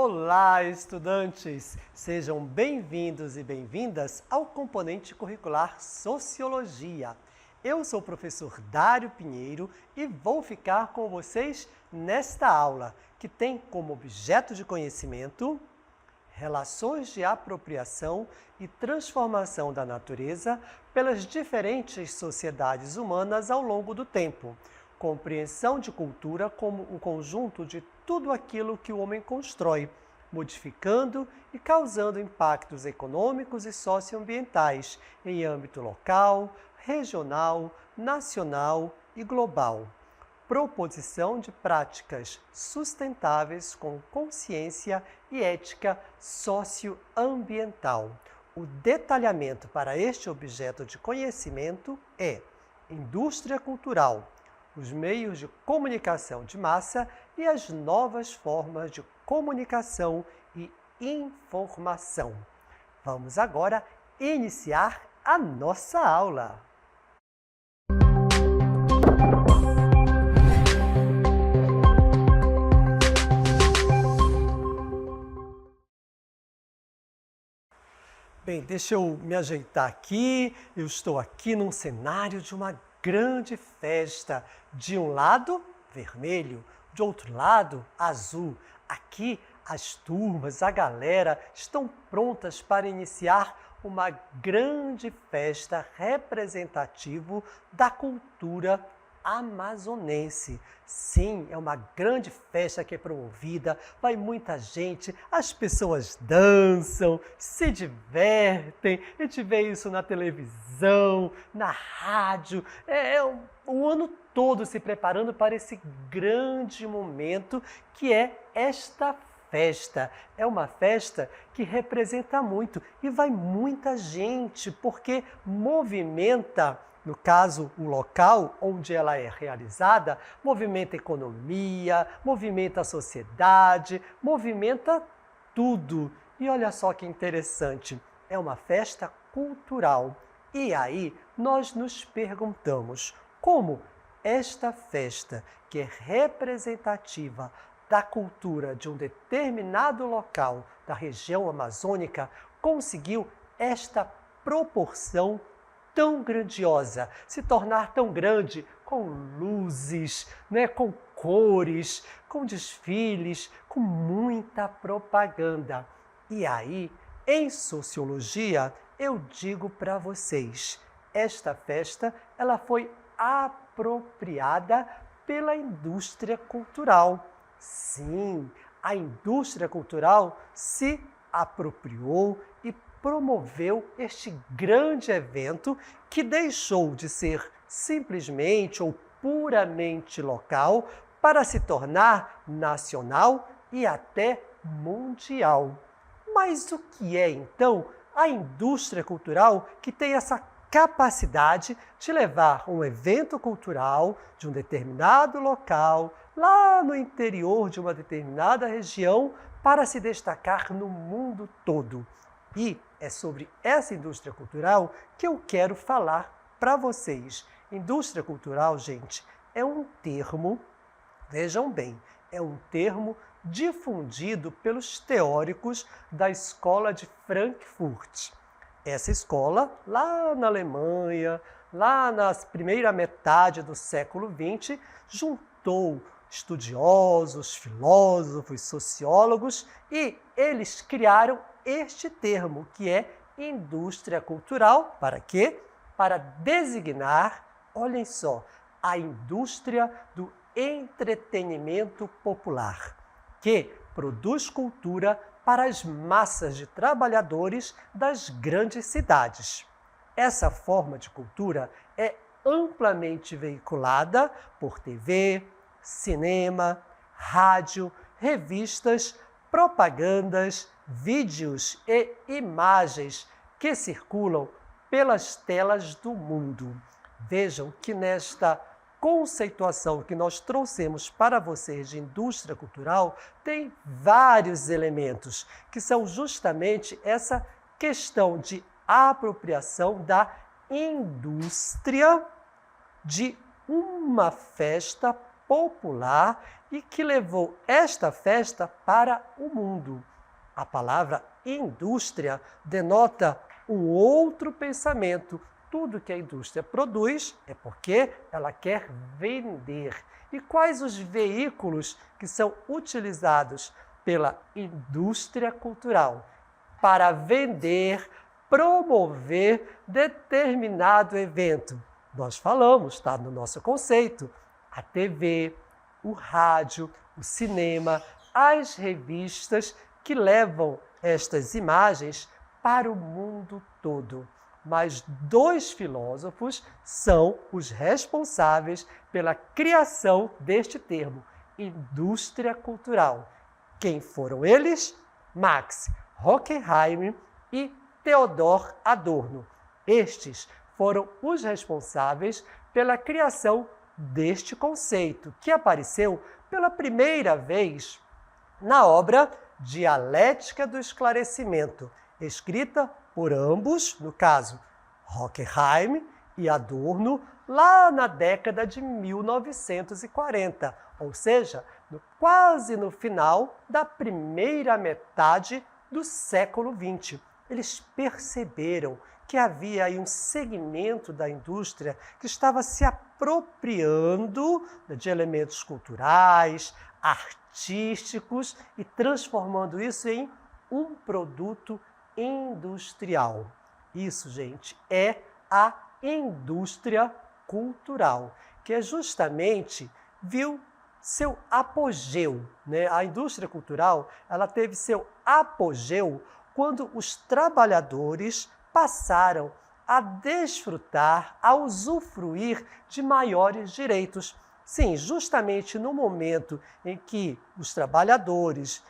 Olá, estudantes! Sejam bem-vindos e bem-vindas ao componente curricular Sociologia. Eu sou o professor Dário Pinheiro e vou ficar com vocês nesta aula, que tem como objeto de conhecimento relações de apropriação e transformação da natureza pelas diferentes sociedades humanas ao longo do tempo. Compreensão de cultura como um conjunto de tudo aquilo que o homem constrói, modificando e causando impactos econômicos e socioambientais em âmbito local, regional, nacional e global. Proposição de práticas sustentáveis com consciência e ética socioambiental. O detalhamento para este objeto de conhecimento é indústria cultural, os meios de comunicação de massa e as novas formas de comunicação e informação. Vamos agora iniciar a nossa aula. Bem, deixa eu me ajeitar aqui. Eu estou aqui num cenário de uma grande festa. De um lado, vermelho, de outro lado, azul. Aqui, as turmas, a galera estão prontas para iniciar uma grande festa representativa da cultura amazonense. Sim, é uma grande festa que é promovida, vai muita gente, as pessoas dançam, se divertem, a gente vê isso na televisão, na rádio, o ano todo se preparando para esse grande momento que é esta festa. É uma festa que representa muito e vai muita gente, porque movimenta, no caso, o local onde ela é realizada, movimenta a economia, movimenta a sociedade, movimenta tudo. E olha só que interessante, é uma festa cultural. E aí nós nos perguntamos como esta festa, que é representativa da cultura de um determinado local da região amazônica, conseguiu esta proporção tão grandiosa, se tornar tão grande com luzes, com cores, com desfiles, com muita propaganda. E aí, em sociologia, eu digo para vocês, esta festa ela foi apropriada pela indústria cultural. Sim, a indústria cultural se apropriou e promoveu este grande evento que deixou de ser simplesmente ou puramente local para se tornar nacional e até mundial. Mas o que é, então, a indústria cultural que tem essa capacidade de levar um evento cultural de um determinado local, lá no interior de uma determinada região, para se destacar no mundo todo? E é sobre essa indústria cultural que eu quero falar para vocês. Indústria cultural, gente, é um termo, vejam bem, é um termo difundido pelos teóricos da Escola de Frankfurt. Essa escola, lá na Alemanha, lá na primeira metade do século XX, juntou estudiosos, filósofos, sociólogos e eles criaram este termo, que é indústria cultural, para quê? Para designar, olhem só, a indústria do entretenimento popular, que produz cultura para as massas de trabalhadores das grandes cidades. Essa forma de cultura é amplamente veiculada por TV, cinema, rádio, revistas, propagandas, vídeos e imagens que circulam pelas telas do mundo. Vejam que nesta conceituação que nós trouxemos para vocês de indústria cultural tem vários elementos, que são justamente essa questão de apropriação da indústria de uma festa popular e que levou esta festa para o mundo. A palavra indústria denota um outro pensamento. Tudo que a indústria produz é porque ela quer vender. E quais os veículos que são utilizados pela indústria cultural para vender, promover determinado evento? Nós falamos, está no nosso conceito, a TV, o rádio, o cinema, as revistas que levam estas imagens para o mundo todo. Mas 2 filósofos são os responsáveis pela criação deste termo, indústria cultural. Quem foram eles? Max Horkheim e Theodor Adorno. Estes foram os responsáveis pela criação deste conceito, que apareceu pela primeira vez na obra Dialética do Esclarecimento, escrita por ambos, no caso, Horkheim e Adorno, lá na década de 1940, ou seja, quase no final da primeira metade do século XX. Eles perceberam que havia aí um segmento da indústria que estava se apropriando de elementos culturais, artísticos e transformando isso em um produto industrial. Isso, gente, é a indústria cultural, que é justamente viu seu apogeu, né? A indústria cultural, ela teve seu apogeu quando os trabalhadores passaram a desfrutar, a usufruir de maiores direitos. Sim, justamente no momento em que os trabalhadores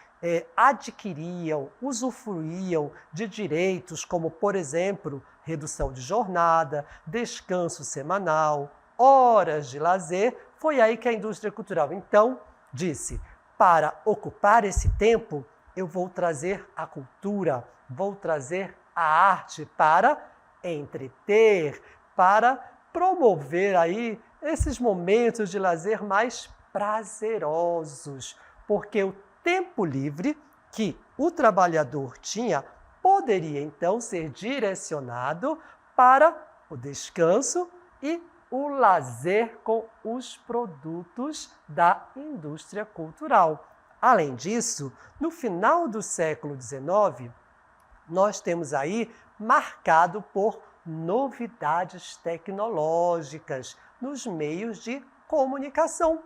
adquiriam, usufruíam de direitos como, por exemplo, redução de jornada, descanso semanal, horas de lazer, foi aí que a indústria cultural, então, disse, para ocupar esse tempo, eu vou trazer a cultura, vou trazer a arte para entreter, para promover aí esses momentos de lazer mais prazerosos, porque o tempo livre que o trabalhador tinha poderia então ser direcionado para o descanso e o lazer com os produtos da indústria cultural. Além disso, no final do século XIX, nós temos aí marcado por novidades tecnológicas nos meios de comunicação.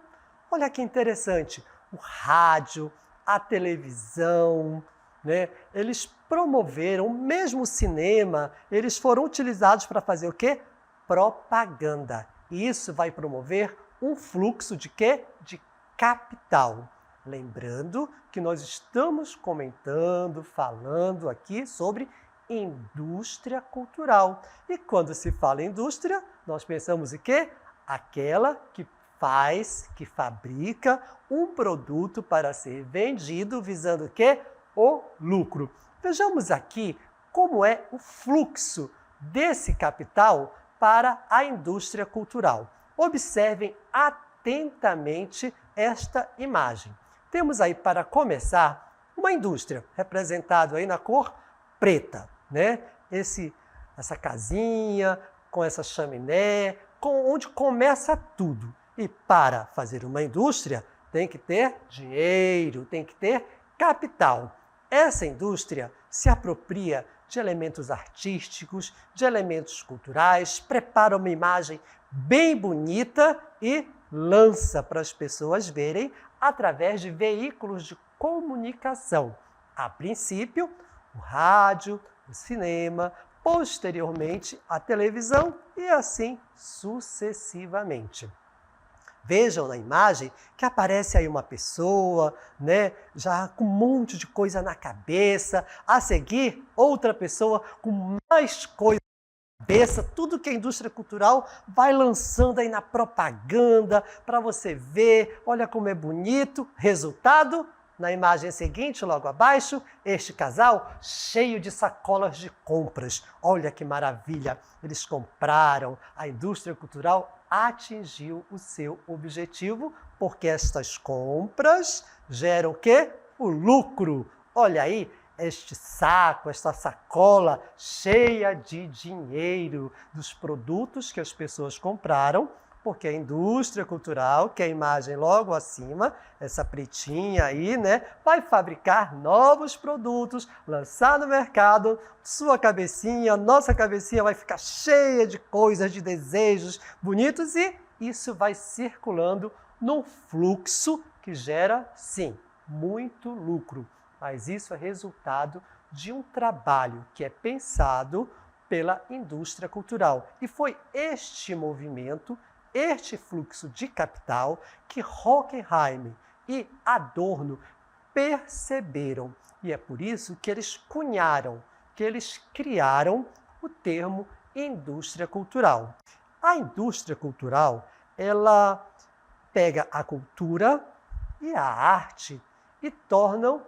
Olha que interessante, o rádio, a televisão, né? Eles promoveram, mesmo o cinema, eles foram utilizados para fazer o quê? Propaganda. E isso vai promover um fluxo de quê? De capital. Lembrando que nós estamos comentando, falando aqui sobre indústria cultural. E quando se fala em indústria, nós pensamos em quê? Aquela que faz, que fabrica um produto para ser vendido, visando o quê? O lucro. Vejamos aqui como é o fluxo desse capital para a indústria cultural. Observem atentamente esta imagem. Temos aí, para começar, uma indústria, representada aí na cor preta, né? Essa casinha, com essa chaminé, onde começa tudo. E para fazer uma indústria, tem que ter dinheiro, tem que ter capital. Essa indústria se apropria de elementos artísticos, de elementos culturais, prepara uma imagem bem bonita e lança para as pessoas verem através de veículos de comunicação. A princípio, o rádio, o cinema, posteriormente a televisão e assim sucessivamente. Vejam na imagem que aparece aí uma pessoa, né, já com um monte de coisa na cabeça, a seguir outra pessoa com mais coisa na cabeça, tudo que a indústria cultural vai lançando aí na propaganda para você ver, olha como é bonito. Resultado, na imagem seguinte, logo abaixo, este casal cheio de sacolas de compras. Olha que maravilha, eles compraram, a indústria cultural atingiu o seu objetivo, porque estas compras geram o quê? O lucro. Olha aí, este saco, esta sacola cheia de dinheiro dos produtos que as pessoas compraram, porque a indústria cultural, que é a imagem logo acima, essa pretinha aí, né, vai fabricar novos produtos, lançar no mercado, sua cabecinha, nossa cabecinha vai ficar cheia de coisas, de desejos bonitos e isso vai circulando num fluxo que gera, sim, muito lucro. Mas isso é resultado de um trabalho que é pensado pela indústria cultural. E foi este movimento, este fluxo de capital que Horkheim e Adorno perceberam. E é por isso que eles cunharam, que eles criaram o termo indústria cultural. A indústria cultural, ela pega a cultura e a arte e tornam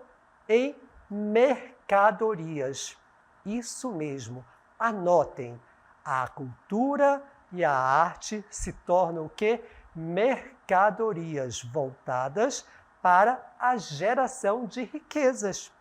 em mercadorias. Isso mesmo, anotem, a cultura e a arte se tornam o quê? Mercadorias voltadas para a geração de riquezas.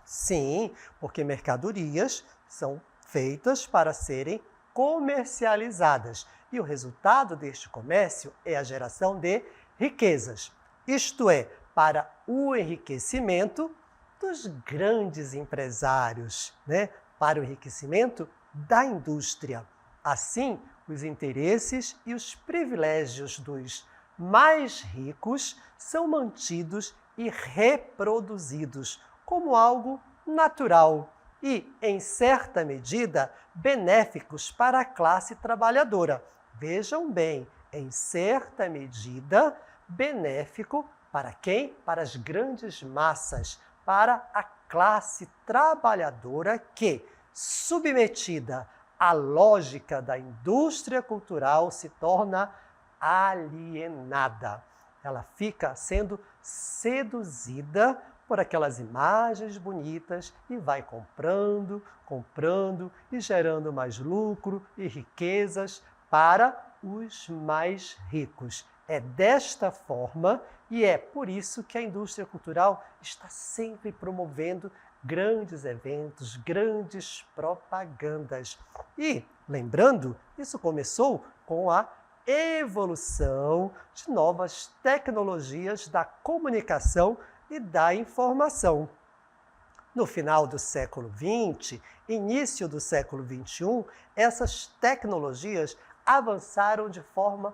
Sim, porque mercadorias são feitas para serem comercializadas e o resultado deste comércio é a geração de riquezas, isto é, para o enriquecimento dos grandes empresários, né? Para o enriquecimento da indústria. Assim, os interesses e os privilégios dos mais ricos são mantidos e reproduzidos como algo natural e, em certa medida, benéficos para a classe trabalhadora. Vejam bem, em certa medida, benéfico para quem? Para as grandes massas, para a classe trabalhadora que, submetida à lógica da indústria cultural, se torna alienada. Ela fica sendo seduzida por aquelas imagens bonitas e vai comprando, comprando e gerando mais lucro e riquezas para os mais ricos. É desta forma e é por isso que a indústria cultural está sempre promovendo grandes eventos, grandes propagandas. E, lembrando, isso começou com a evolução de novas tecnologias da comunicação e da informação. No final do século XX, início do século XXI, essas tecnologias avançaram de forma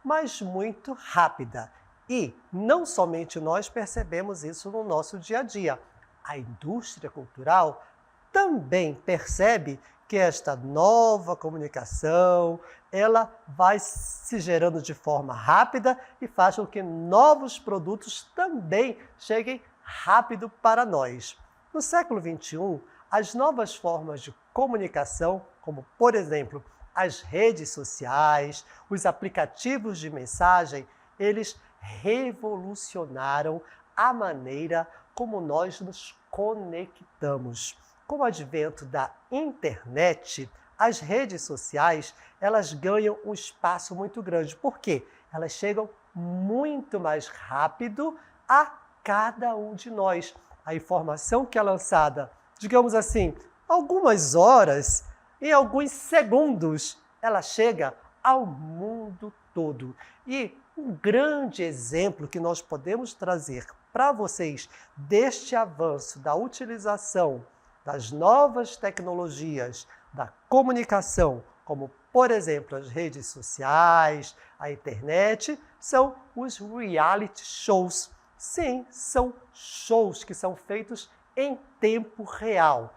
mas muito rápida. E não somente nós percebemos isso no nosso dia a dia. A indústria cultural também percebe que esta nova comunicação, ela vai se gerando de forma rápida e faz com que novos produtos também cheguem rápido para nós. No século XXI, as novas formas de comunicação, como, por exemplo, as redes sociais, os aplicativos de mensagem, eles revolucionaram a maneira como nós nos conectamos. Com o advento da internet, as redes sociais, elas ganham um espaço muito grande. Por quê? Elas chegam muito mais rápido a cada um de nós. A informação que é lançada, digamos assim, algumas horas, em alguns segundos, ela chega ao mundo todo. E um grande exemplo que nós podemos trazer para vocês deste avanço da utilização das novas tecnologias da comunicação, como, por exemplo, as redes sociais, a internet, são os reality shows. Sim, são shows que são feitos em tempo real.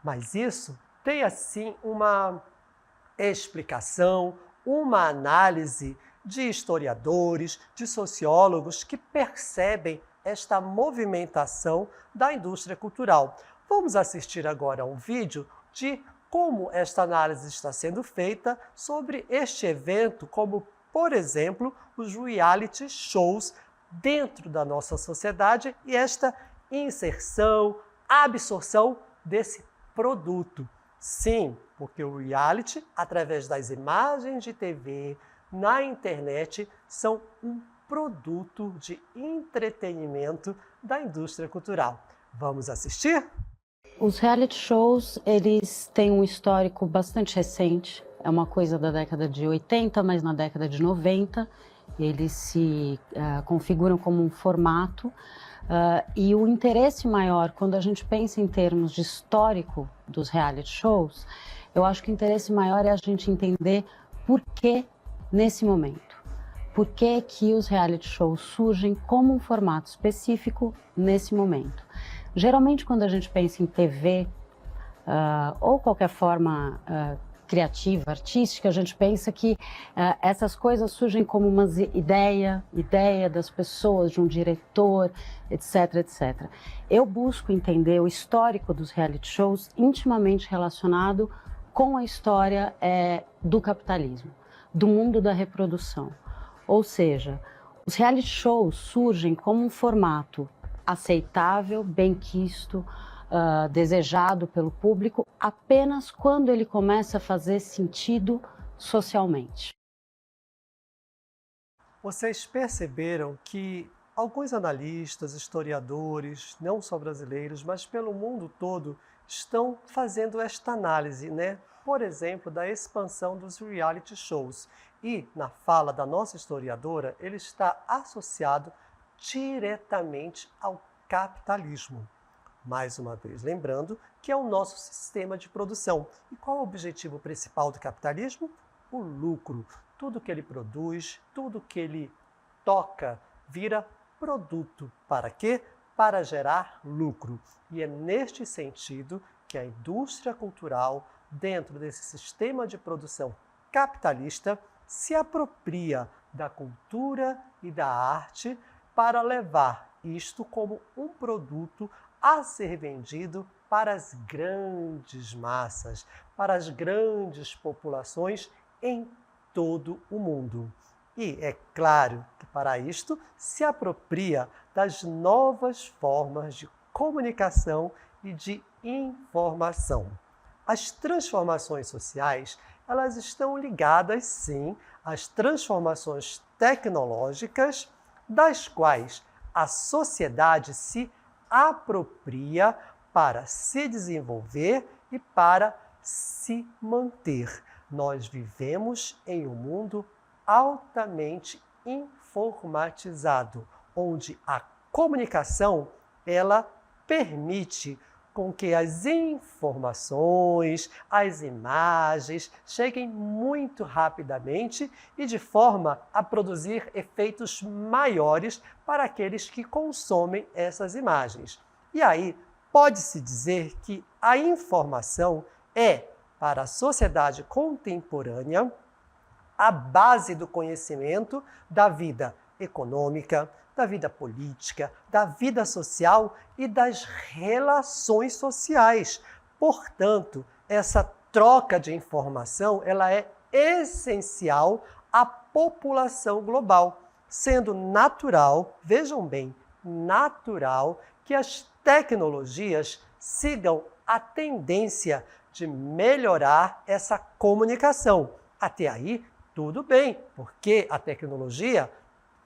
Mas isso tem, assim, uma explicação, uma análise de historiadores, de sociólogos que percebem esta movimentação da indústria cultural. Vamos assistir agora a um vídeo de como esta análise está sendo feita sobre este evento, como, por exemplo, os reality shows dentro da nossa sociedade e esta inserção, absorção desse produto. Sim, porque o reality, através das imagens de TV, na internet, são um produto de entretenimento da indústria cultural. Vamos assistir? Os reality shows, eles têm um histórico bastante recente, é uma coisa da década de 80, mas na década de 90 eles se configuram como um formato e o interesse maior, quando a gente pensa em termos de histórico dos reality shows, eu acho que o interesse maior é a gente entender por que nesse momento. Por que que os reality shows surgem como um formato específico nesse momento? Geralmente, quando a gente pensa em TV ou qualquer forma criativa, artística, a gente pensa que essas coisas surgem como uma ideia das pessoas, de um diretor, etc, etc. Eu busco entender o histórico dos reality shows intimamente relacionado com a história do capitalismo, do mundo da reprodução. Ou seja, os reality shows surgem como um formato aceitável, benquisto, desejado pelo público, apenas quando ele começa a fazer sentido socialmente. Vocês perceberam que alguns analistas, historiadores, não só brasileiros, mas pelo mundo todo, estão fazendo esta análise, né? Por exemplo, da expansão dos reality shows. E, na fala da nossa historiadora, ele está associado diretamente ao capitalismo. Mais uma vez, lembrando que é o nosso sistema de produção. E qual é o objetivo principal do capitalismo? O lucro. Tudo que ele produz, tudo que ele toca, vira produto. Para quê? Para gerar lucro. E é neste sentido que a indústria cultural, dentro desse sistema de produção capitalista, se apropria da cultura e da arte para levar isto como um produto a ser vendido para as grandes massas, para as grandes populações em todo o mundo. E é claro que para isto se apropria das novas formas de comunicação e de informação. As transformações sociais, elas estão ligadas, sim, às transformações tecnológicas, das quais a sociedade se apropria para se desenvolver e para se manter. Nós vivemos em um mundo altamente informatizado, onde a comunicação, ela permite com que as informações, as imagens cheguem muito rapidamente e de forma a produzir efeitos maiores para aqueles que consomem essas imagens. E aí, pode-se dizer que a informação é, para a sociedade contemporânea, a base do conhecimento da vida econômica, da vida política, da vida social e das relações sociais. Portanto, essa troca de informação ela é essencial à população global, sendo natural, vejam bem, natural que as tecnologias sigam a tendência de melhorar essa comunicação. Até aí, tudo bem, porque a tecnologia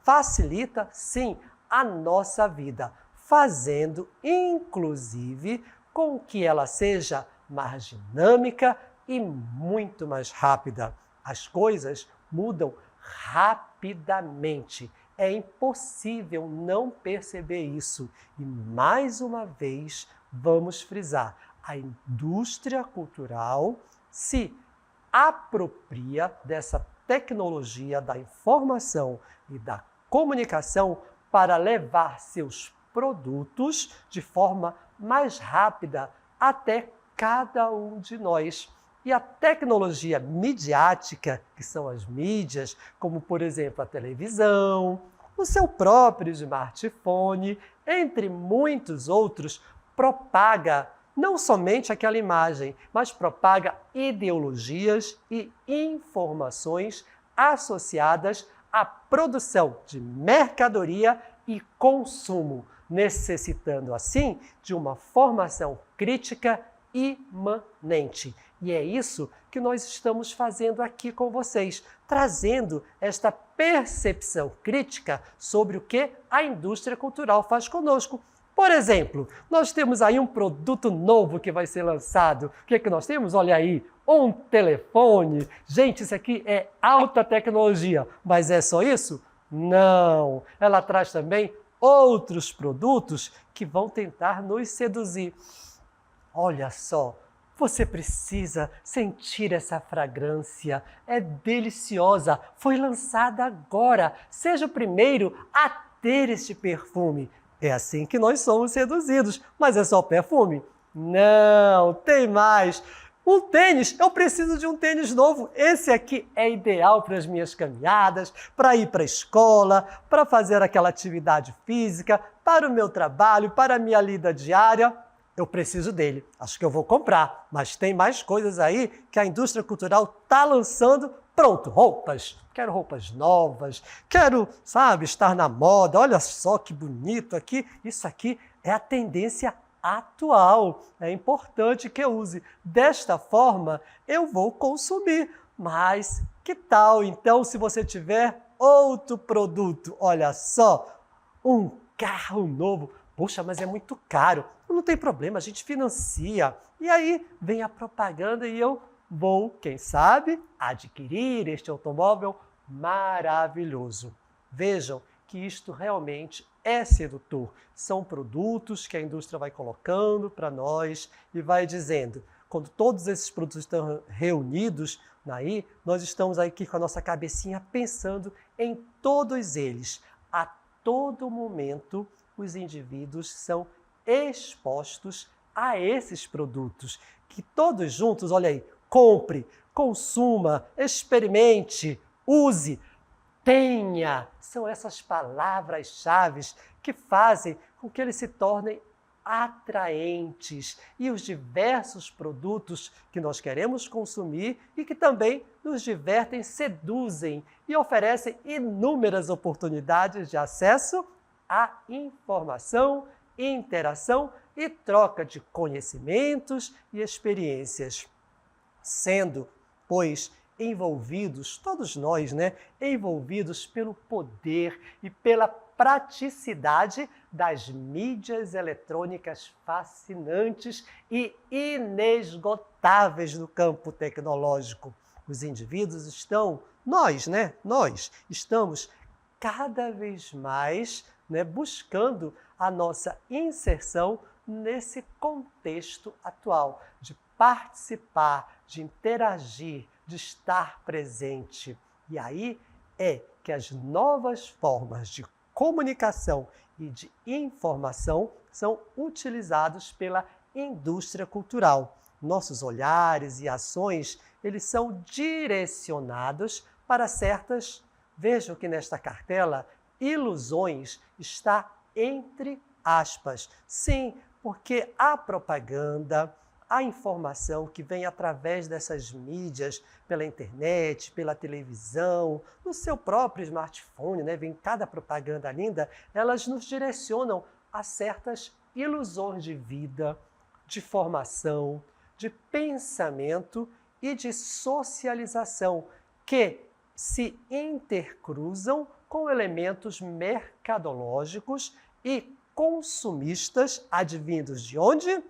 facilita, sim, a nossa vida, fazendo, inclusive, com que ela seja mais dinâmica e muito mais rápida. As coisas mudam rapidamente. É impossível não perceber isso. E, mais uma vez, vamos frisar, a indústria cultural se apropria dessa tecnologia da informação e da comunicação para levar seus produtos de forma mais rápida até cada um de nós. E a tecnologia midiática, que são as mídias, como por exemplo a televisão, o seu próprio smartphone, entre muitos outros, propaga não somente aquela imagem, mas propaga ideologias e informações associadas à produção de mercadoria e consumo, necessitando assim de uma formação crítica imanente. E é isso que nós estamos fazendo aqui com vocês, trazendo esta percepção crítica sobre o que a indústria cultural faz conosco. Por exemplo, nós temos aí um produto novo que vai ser lançado. O que é que nós temos? Olha aí, um telefone. Gente, isso aqui é alta tecnologia, mas é só isso? Não! Ela traz também outros produtos que vão tentar nos seduzir. Olha só, você precisa sentir essa fragrância. É deliciosa, foi lançada agora. Seja o primeiro a ter este perfume. É assim que nós somos seduzidos. Mas é só perfume? Não, tem mais. Um tênis, eu preciso de um tênis novo. Esse aqui é ideal para as minhas caminhadas, para ir para a escola, para fazer aquela atividade física, para o meu trabalho, para a minha lida diária. Eu preciso dele. Acho que eu vou comprar. Mas tem mais coisas aí que a indústria cultural está lançando. Pronto, roupas. Quero roupas novas. Quero, sabe, estar na moda. Olha só que bonito aqui. Isso aqui é a tendência atual. É importante que eu use. Desta forma, eu vou consumir. Mas que tal, então, se você tiver outro produto? Olha só, um carro novo. Poxa, mas é muito caro. Não tem problema, a gente financia. E aí vem a propaganda e eu vou, quem sabe, adquirir este automóvel maravilhoso. Vejam que isto realmente é sedutor. São produtos que a indústria vai colocando para nós e vai dizendo, quando todos esses produtos estão reunidos, aí, nós estamos aqui com a nossa cabecinha pensando em todos eles. A todo momento, os indivíduos são expostos a esses produtos, que todos juntos, olha aí, compre, consuma, experimente, use, tenha. São essas palavras-chave que fazem com que eles se tornem atraentes e os diversos produtos que nós queremos consumir e que também nos divertem, seduzem e oferecem inúmeras oportunidades de acesso à informação, interação e troca de conhecimentos e experiências, sendo, pois, envolvidos, todos nós, envolvidos pelo poder e pela praticidade das mídias eletrônicas fascinantes e inesgotáveis no campo tecnológico. Os indivíduos estão, nós estamos cada vez mais buscando a nossa inserção nesse contexto atual, de participar, de interagir, de estar presente. E aí é que as novas formas de comunicação e de informação são utilizados pela indústria cultural. Nossos olhares e ações, eles são direcionados para certas, vejam que nesta cartela, ilusões está entre aspas. Sim, porque a propaganda, a informação que vem através dessas mídias, pela internet, pela televisão, no seu próprio smartphone, vem cada propaganda linda, elas nos direcionam a certas ilusões de vida, de formação, de pensamento e de socialização que se intercruzam com elementos mercadológicos e consumistas advindos de onde?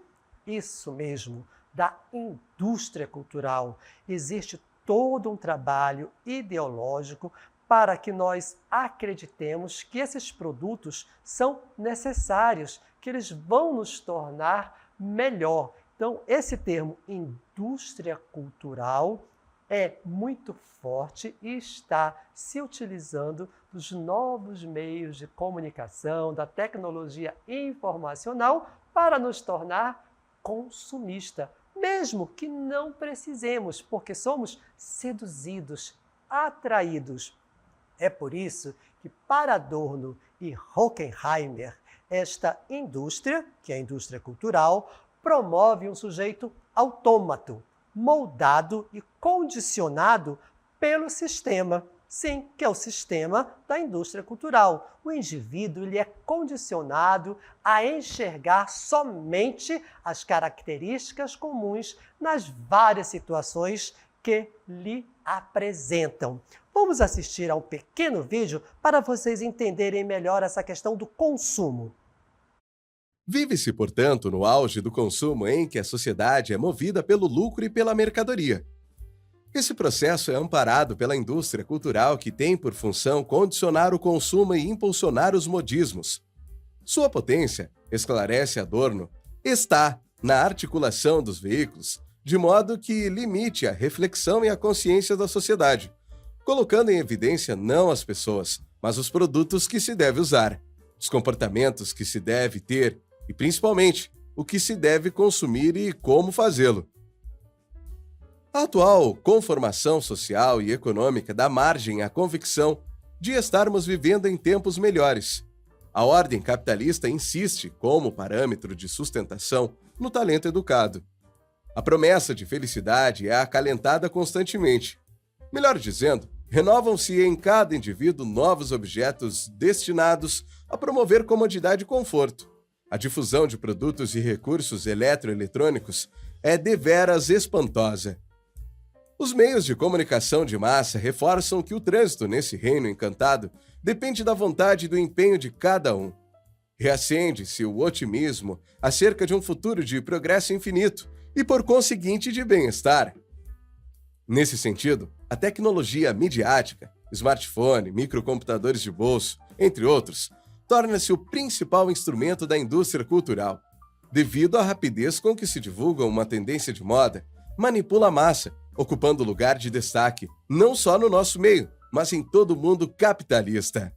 Isso mesmo, da indústria cultural. Existe todo um trabalho ideológico para que nós acreditemos que esses produtos são necessários, que eles vão nos tornar melhor. Então, esse termo indústria cultural é muito forte e está se utilizando dos novos meios de comunicação, da tecnologia informacional para nos tornar consumista, mesmo que não precisemos, porque somos seduzidos, atraídos. É por isso que para Adorno e Horkheimer, esta indústria, que é a indústria cultural, promove um sujeito autômato, moldado e condicionado pelo sistema. Sim, que é o sistema da indústria cultural. O indivíduo ele é condicionado a enxergar somente as características comuns nas várias situações que lhe apresentam. Vamos assistir a um pequeno vídeo para vocês entenderem melhor essa questão do consumo. Vive-se, portanto, no auge do consumo em que a sociedade é movida pelo lucro e pela mercadoria. Esse processo é amparado pela indústria cultural que tem por função condicionar o consumo e impulsionar os modismos. Sua potência, esclarece Adorno, está na articulação dos veículos, de modo que limite a reflexão e a consciência da sociedade, colocando em evidência não as pessoas, mas os produtos que se deve usar, os comportamentos que se deve ter e, principalmente, o que se deve consumir e como fazê-lo. A atual conformação social e econômica dá margem à convicção de estarmos vivendo em tempos melhores. A ordem capitalista insiste, como parâmetro de sustentação, no talento educado. A promessa de felicidade é acalentada constantemente. Melhor dizendo, renovam-se em cada indivíduo novos objetos destinados a promover comodidade e conforto. A difusão de produtos e recursos eletroeletrônicos é deveras espantosa. Os meios de comunicação de massa reforçam que o trânsito nesse reino encantado depende da vontade e do empenho de cada um. Reacende-se o otimismo acerca de um futuro de progresso infinito e, por conseguinte, de bem-estar. Nesse sentido, a tecnologia midiática, smartphone, microcomputadores de bolso, entre outros, torna-se o principal instrumento da indústria cultural. Devido à rapidez com que se divulga uma tendência de moda, manipula a massa, ocupando lugar de destaque, não só no nosso meio, mas em todo o mundo capitalista.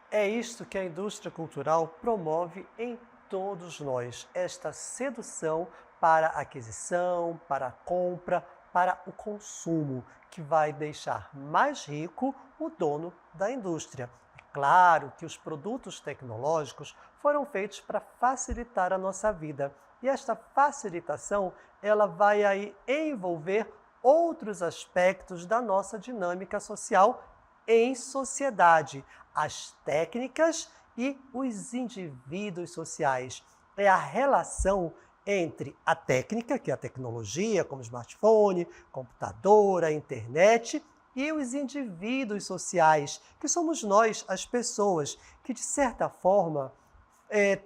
É isto que a indústria cultural promove em todos nós, esta sedução para a aquisição, para a compra, para o consumo, que vai deixar mais rico o dono da indústria. É claro que os produtos tecnológicos foram feitos para facilitar a nossa vida, e esta facilitação ela vai aí envolver outros aspectos da nossa dinâmica social em sociedade, as técnicas e os indivíduos sociais. É a relação entre a técnica, que é a tecnologia, como smartphone, computador, a internet, e os indivíduos sociais, que somos nós, as pessoas, que de certa forma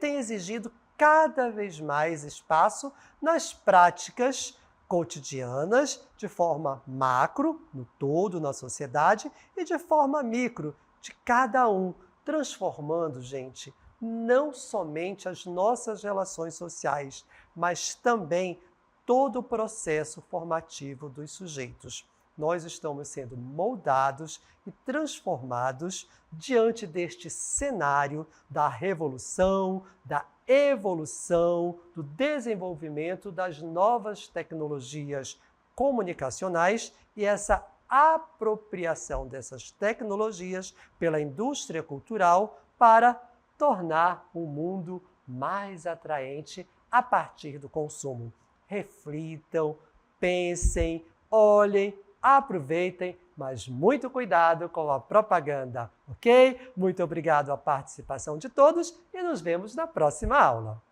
têm exigido cada vez mais espaço nas práticas cotidianas, de forma macro, no todo, na sociedade, e de forma micro, de cada um, transformando, gente, não somente as nossas relações sociais, mas também todo o processo formativo dos sujeitos. Nós estamos sendo moldados e transformados diante deste cenário da revolução, da evolução, do desenvolvimento das novas tecnologias comunicacionais e essa apropriação dessas tecnologias pela indústria cultural para tornar o mundo mais atraente a partir do consumo. Reflitam, pensem, olhem, aproveitem, mas muito cuidado com a propaganda, ok? Muito obrigado à participação de todos e nos vemos na próxima aula.